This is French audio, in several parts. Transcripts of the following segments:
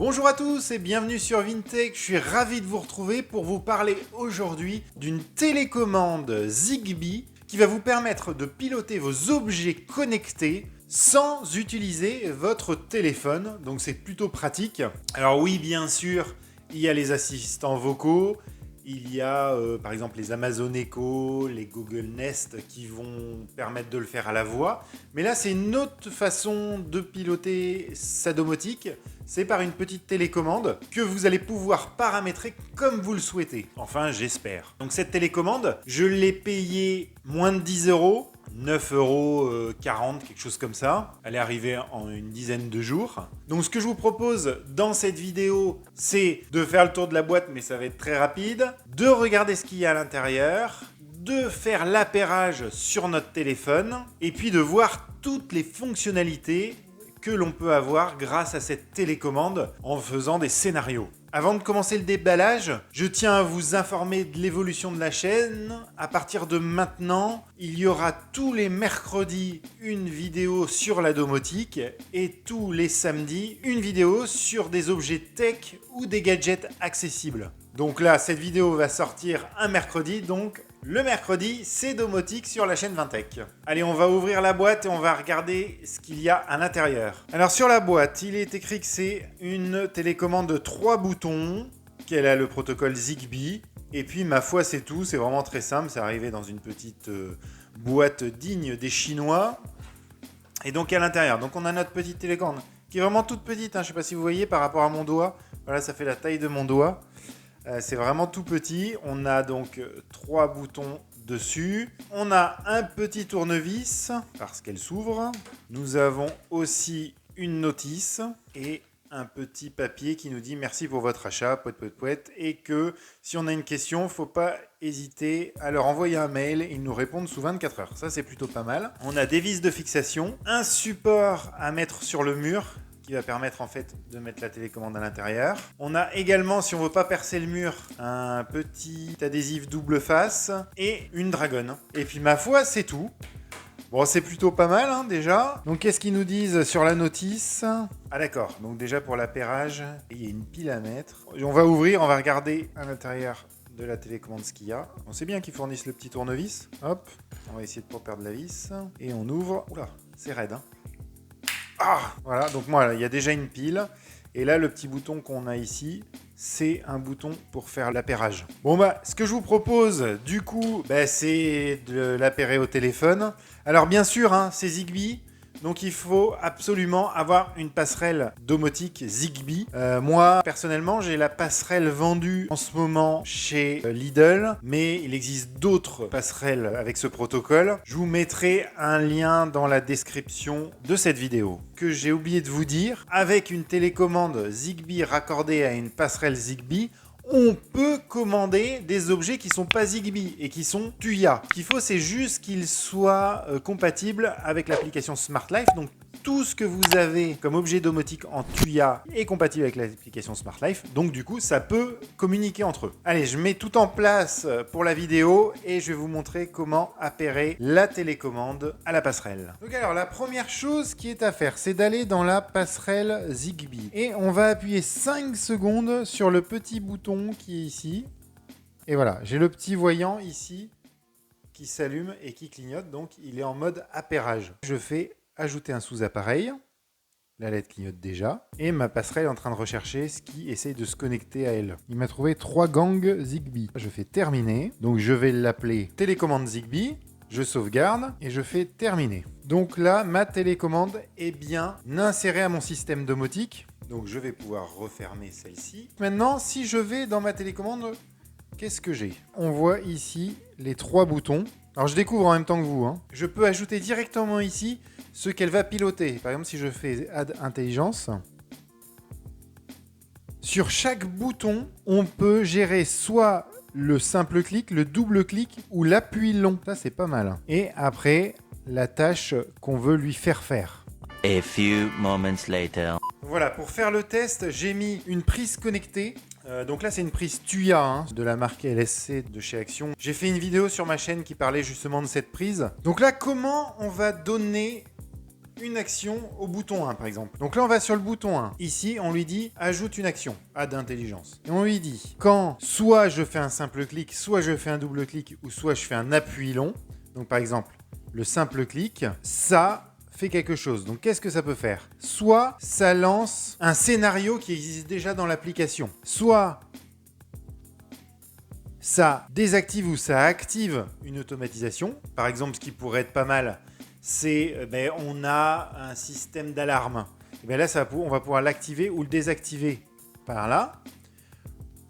Bonjour à tous et bienvenue sur Vintech, je suis ravi de vous retrouver pour vous parler aujourd'hui d'une télécommande Zigbee qui va vous permettre de piloter vos objets connectés sans utiliser votre téléphone, donc c'est plutôt pratique. Alors oui, bien sûr, il y a les assistants vocaux, il y a par exemple les Amazon Echo, les Google Nest qui vont permettre de le faire à la voix. Mais là, c'est une autre façon de piloter sa domotique. C'est par une petite télécommande que vous allez pouvoir paramétrer comme vous le souhaitez. Enfin, j'espère. Donc cette télécommande, je l'ai payée moins de 10 €. 9,40 €, quelque chose comme ça. Elle est arrivée en une dizaine de jours. Donc ce que je vous propose dans cette vidéo, c'est de faire le tour de la boîte, mais ça va être très rapide, de regarder ce qu'il y a à l'intérieur, de faire l'appairage sur notre téléphone, et puis de voir toutes les fonctionnalités que l'on peut avoir grâce à cette télécommande en faisant des scénarios. Avant de commencer le déballage, je tiens à vous informer de l'évolution de la chaîne. À partir de maintenant, il y aura tous les mercredis une vidéo sur la domotique et tous les samedis une vidéo sur des objets tech ou des gadgets accessibles. Donc là, cette vidéo va sortir un mercredi, donc le mercredi, c'est domotique sur la chaîne Vintech. Allez, on va ouvrir la boîte et on va regarder ce qu'il y a à l'intérieur. Alors sur la boîte, il est écrit que c'est une télécommande de 3 boutons, qu'elle a le protocole Zigbee. Et puis ma foi, c'est tout, c'est vraiment très simple, c'est arrivé dans une petite boîte digne des Chinois. Et donc à l'intérieur, donc on a notre petite télécommande, qui est vraiment toute petite, hein. Je ne sais pas si vous voyez par rapport à mon doigt. Voilà, ça fait la taille de mon doigt. C'est vraiment tout petit. On a donc 3 boutons dessus. On a un petit tournevis parce qu'elle s'ouvre. Nous avons aussi une notice et un petit papier qui nous dit merci pour votre achat, poète, poète, poète, et que si on a une question, il ne faut pas hésiter à leur envoyer un mail. Ils nous répondent sous 24 heures. Ça, c'est plutôt pas mal. On a des vis de fixation, un support à mettre sur le mur qui va permettre en fait de mettre la télécommande à l'intérieur. On a également, si on veut pas percer le mur, un petit adhésif double face et une dragonne. Et puis ma foi, c'est tout. Bon, c'est plutôt pas mal hein, déjà. Donc qu'est-ce qu'ils nous disent sur la notice? Ah d'accord, donc déjà pour l'appairage, il y a une pile à mettre. On va ouvrir, on va regarder à l'intérieur de la télécommande ce qu'il y a. On sait bien qu'ils fournissent le petit tournevis. Hop, on va essayer de ne pas perdre la vis. Et on ouvre. Oula, c'est raide hein. Ah, voilà, donc moi, il y a déjà une pile. Et là, le petit bouton qu'on a ici, c'est un bouton pour faire l'appairage. Bon, ce que je vous propose, du coup, c'est de l'appairer au téléphone. Alors, bien sûr, hein, c'est Zigbee. Donc, il faut absolument avoir une passerelle domotique Zigbee. Moi, personnellement, j'ai la passerelle vendue en ce moment chez Lidl, mais il existe d'autres passerelles avec ce protocole. Je vous mettrai un lien dans la description de cette vidéo. Que j'ai oublié de vous dire, avec une télécommande Zigbee raccordée à une passerelle Zigbee, on peut commander des objets qui ne sont pas Zigbee et qui sont Tuya. Ce qu'il faut, c'est juste qu'ils soient compatibles avec l'application Smart Life. Donc, tout ce que vous avez comme objet domotique en Tuya est compatible avec l'application Smart Life. Donc, du coup, ça peut communiquer entre eux. Allez, je mets tout en place pour la vidéo et je vais vous montrer comment appairer la télécommande à la passerelle. Donc, alors, la première chose qui est à faire, c'est d'aller dans la passerelle Zigbee. Et on va appuyer 5 secondes sur le petit bouton qui est ici. Et voilà, j'ai le petit voyant ici qui s'allume et qui clignote. Donc, il est en mode appairage. Je fais ajouter un sous-appareil. La LED clignote déjà. Et ma passerelle est en train de rechercher ce qui essaye de se connecter à elle. Il m'a trouvé 3 gangs Zigbee. Je fais terminer. Donc, je vais l'appeler télécommande Zigbee. Je sauvegarde et je fais terminer. Donc là, ma télécommande est bien insérée à mon système domotique. Donc je vais pouvoir refermer celle-ci. Maintenant, si je vais dans ma télécommande, qu'est-ce que j'ai? On voit ici les 3 boutons. Alors je découvre en même temps que vous. Je peux ajouter directement ici ce qu'elle va piloter. Par exemple, si je fais Add Intelligence. Sur chaque bouton, on peut gérer soit le simple clic, le double clic ou l'appui long. Ça, c'est pas mal. Et après, la tâche qu'on veut lui faire faire. A few moments later. Voilà, pour faire le test, j'ai mis une prise connectée. Donc là, c'est une prise Tuya de la marque LSC de chez Action. J'ai fait une vidéo sur ma chaîne qui parlait justement de cette prise. Donc là, comment on va donner une action au bouton 1 par exemple. Donc là on va sur le bouton 1. Ici on lui dit ajoute une action, add intelligence. Et on lui dit quand soit je fais un simple clic, soit je fais un double clic ou soit je fais un appui long. Donc par exemple le simple clic, ça fait quelque chose. Donc qu'est-ce que ça peut faire? Soit ça lance un scénario qui existe déjà dans l'application. Soit ça désactive ou ça active une automatisation. Par exemple, ce qui pourrait être pas mal, c'est on a un système d'alarme. Et bien là, on va pouvoir l'activer ou le désactiver par là.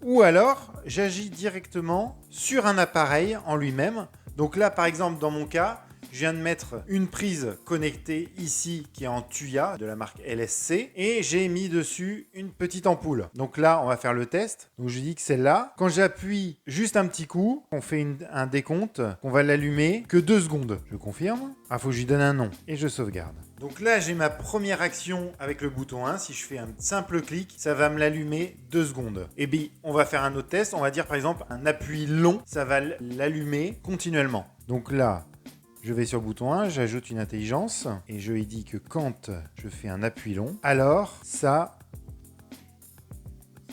Ou alors, j'agis directement sur un appareil en lui-même. Donc là, par exemple, dans mon cas, je viens de mettre une prise connectée ici qui est en Tuya de la marque LSC et j'ai mis dessus une petite ampoule. Donc là, on va faire le test. Donc je dis que celle-là, quand j'appuie juste un petit coup, on fait un décompte, on va l'allumer que 2 secondes. Je confirme. Ah, faut que je lui donne un nom et je sauvegarde. Donc là, j'ai ma première action avec le bouton 1. Si je fais un simple clic, ça va me l'allumer 2 secondes. Et bien, on va faire un autre test. On va dire par exemple un appui long, ça va l'allumer continuellement. Donc là, je vais sur le bouton 1, j'ajoute une intelligence et je lui dis que quand je fais un appui long, alors ça,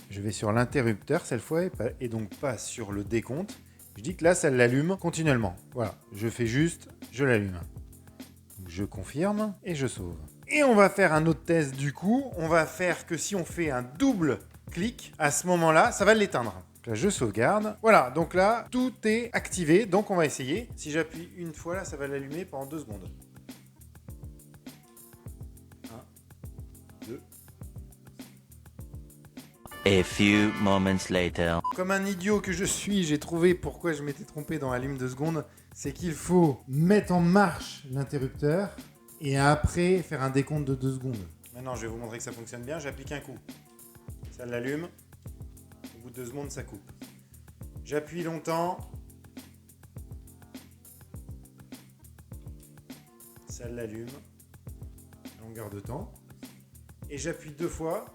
je vais sur l'interrupteur cette fois et donc pas sur le décompte. Je dis que là, ça l'allume continuellement. Voilà, je fais juste, je l'allume. Je confirme et je sauve. Et on va faire un autre test du coup. On va faire que si on fait un double clic, à ce moment-là, ça va l'éteindre. Là, je sauvegarde. Voilà, donc là, tout est activé. Donc, on va essayer. Si j'appuie une fois, là, ça va l'allumer pendant 2 secondes. 1, 2. A few moments later. Comme un idiot que je suis, j'ai trouvé pourquoi je m'étais trompé dans allume 2 secondes. C'est qu'il faut mettre en marche l'interrupteur et après faire un décompte de 2 secondes. Maintenant, je vais vous montrer que ça fonctionne bien. J'applique un coup. Ça l'allume. Au bout de 2 secondes, ça coupe. J'appuie longtemps. Ça l'allume. Longueur de temps. Et j'appuie 2 fois.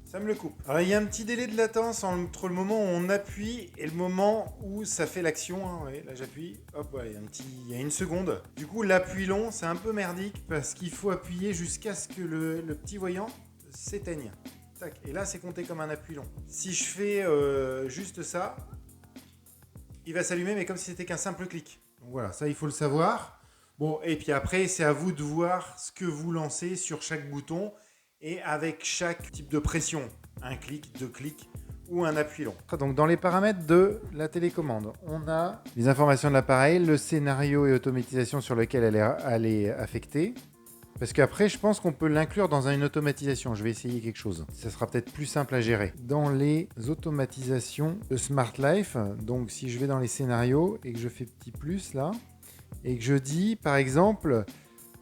Ça me le coupe. Alors il y a un petit délai de latence entre le moment où on appuie et le moment où ça fait l'action. Hein. Ouais, là j'appuie. Hop, ouais, il y a 1 seconde. Du coup, l'appui long, c'est un peu merdique parce qu'il faut appuyer jusqu'à ce que le petit voyant s'éteigne. Tac. Et là, c'est compté comme un appui long. Si je fais juste ça, il va s'allumer, mais comme si c'était qu'un simple clic. Donc voilà, ça, il faut le savoir. Bon, et puis après, c'est à vous de voir ce que vous lancez sur chaque bouton et avec chaque type de pression. Un clic, 2 clics ou un appui long. Donc dans les paramètres de la télécommande, on a les informations de l'appareil, le scénario et automatisation sur lequel elle est affectée. Parce qu'après, je pense qu'on peut l'inclure dans une automatisation. Je vais essayer quelque chose. Ça sera peut-être plus simple à gérer. Dans les automatisations de Smart Life, donc si je vais dans les scénarios et que je fais petit plus là, et que je dis, par exemple,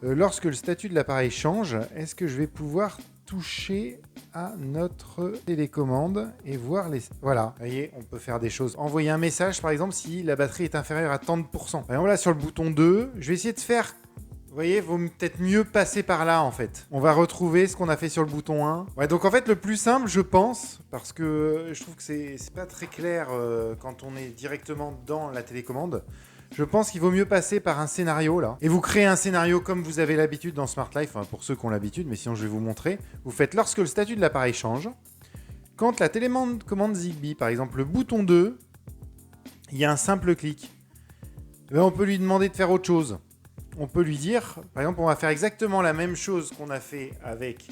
lorsque le statut de l'appareil change, est-ce que je vais pouvoir toucher à notre télécommande et voir les... Voilà, vous voyez, on peut faire des choses. Envoyer un message, par exemple, si la batterie est inférieure à tant de pourcents. Par exemple, là, sur le bouton 2, je vais essayer de faire... Vous voyez, vaut peut-être mieux passer par là, en fait. On va retrouver ce qu'on a fait sur le bouton 1. Ouais, donc en fait, le plus simple, je pense, parce que je trouve que c'est pas très clair quand on est directement dans la télécommande, je pense qu'il vaut mieux passer par un scénario, là. Et vous créez un scénario comme vous avez l'habitude dans Smart Life, enfin, pour ceux qui ont l'habitude, mais sinon je vais vous montrer. Vous faites lorsque le statut de l'appareil change. Quand la télécommande Zigbee, par exemple, le bouton 2, il y a un simple clic. Ben, on peut lui demander de faire autre chose. On peut lui dire, par exemple, on va faire exactement la même chose qu'on a fait avec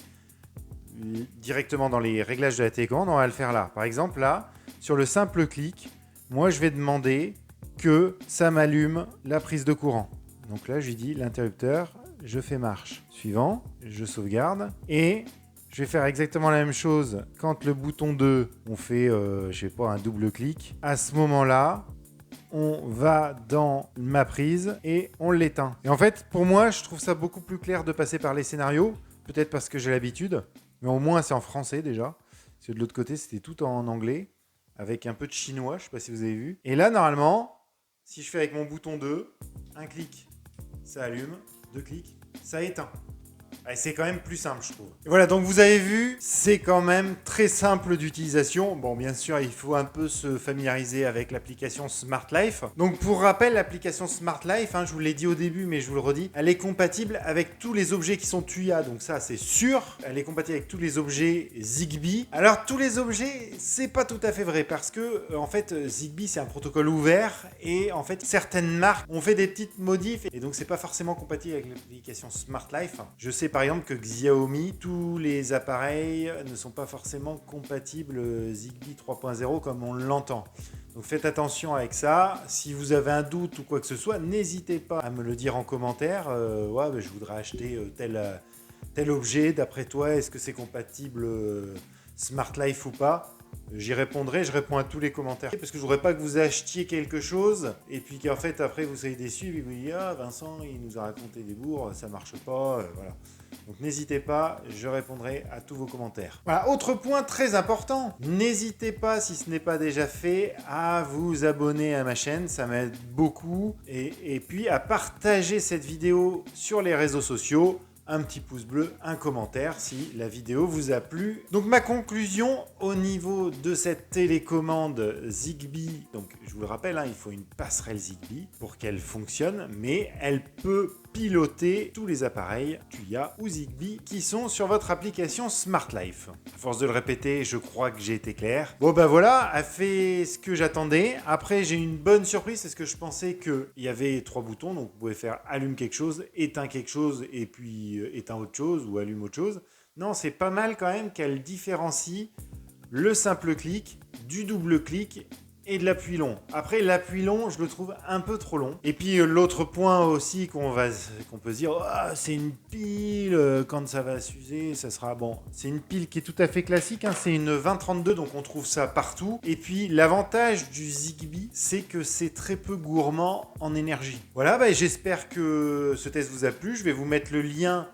directement dans les réglages de la télécommande, on va le faire là. Par exemple, là, sur le simple clic, moi, je vais demander que ça m'allume la prise de courant. Donc là, je lui dis l'interrupteur, je fais marche. Suivant, je sauvegarde et je vais faire exactement la même chose quand le bouton 2, on fait, je sais pas, un double clic. À ce moment-là, on va dans ma prise et on l'éteint. Et en fait, pour moi, je trouve ça beaucoup plus clair de passer par les scénarios. Peut-être parce que j'ai l'habitude, mais au moins c'est en français déjà. Parce que de l'autre côté, c'était tout en anglais, avec un peu de chinois, je sais pas si vous avez vu. Et là, normalement, si je fais avec mon bouton 2, un clic, ça allume, 2 clics, ça éteint. Et c'est quand même plus simple, je trouve. Et voilà, donc vous avez vu, c'est quand même très simple d'utilisation. Bon, bien sûr, il faut un peu se familiariser avec l'application Smart Life. Donc pour rappel, l'application Smart Life, je vous l'ai dit au début, mais je vous le redis, elle est compatible avec tous les objets qui sont TUIA, donc ça c'est sûr. Elle est compatible avec tous les objets Zigbee. Alors tous les objets, c'est pas tout à fait vrai, parce que en fait Zigbee c'est un protocole ouvert, et en fait certaines marques ont fait des petites modifs, et donc c'est pas forcément compatible avec l'application Smart Life. Je sais par exemple que Xiaomi, tous les appareils ne sont pas forcément compatibles Zigbee 3.0 comme on l'entend. Donc faites attention avec ça. Si vous avez un doute ou quoi que ce soit, n'hésitez pas à me le dire en commentaire. Je voudrais acheter tel objet. D'après toi, est-ce que c'est compatible Smart Life ou pas? J'y répondrai, je réponds à tous les commentaires. Parce que je voudrais pas que vous achetiez quelque chose et puis qu'en fait après vous soyez déçus et vous dites ah Vincent il nous a raconté des bourres, ça marche pas, voilà. Donc n'hésitez pas, je répondrai à tous vos commentaires. Voilà, autre point très important, n'hésitez pas si ce n'est pas déjà fait à vous abonner à ma chaîne, ça m'aide beaucoup. Et puis à partager cette vidéo sur les réseaux sociaux. Un petit pouce bleu, un commentaire si la vidéo vous a plu. Donc ma conclusion au niveau de cette télécommande Zigbee, donc je vous le rappelle, il faut une passerelle Zigbee pour qu'elle fonctionne, mais elle peut piloter tous les appareils TUIA ou Zigbee qui sont sur votre application Smart Life. À force de le répéter, je crois que j'ai été clair. Bon ben voilà, elle fait ce que j'attendais. Après j'ai une bonne surprise parce que je pensais qu'il y avait 3 boutons, donc vous pouvez faire allume quelque chose, éteins quelque chose et puis éteins autre chose ou allume autre chose. Non, c'est pas mal quand même qu'elle différencie le simple clic du double clic et de l'appui long. Après, l'appui long, je le trouve un peu trop long. Et puis, l'autre point aussi qu'on peut se dire, c'est une pile, quand ça va s'user, ça sera bon. C'est une pile qui est tout à fait classique, c'est une 2032, donc on trouve ça partout. Et puis, l'avantage du Zigbee, c'est que c'est très peu gourmand en énergie. Voilà, j'espère que ce test vous a plu. Je vais vous mettre le lien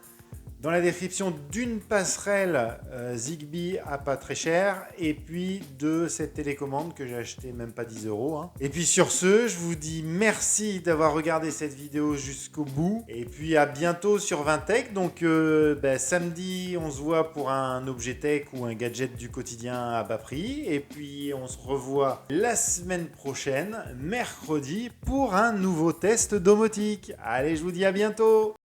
dans la description d'une passerelle Zigbee à pas très cher et puis de cette télécommande que j'ai acheté même pas 10 €. Et puis sur ce, je vous dis merci d'avoir regardé cette vidéo jusqu'au bout et puis à bientôt sur Vintech. Donc samedi, on se voit pour un objet tech ou un gadget du quotidien à bas prix et puis on se revoit la semaine prochaine, mercredi, pour un nouveau test domotique. Allez, je vous dis à bientôt!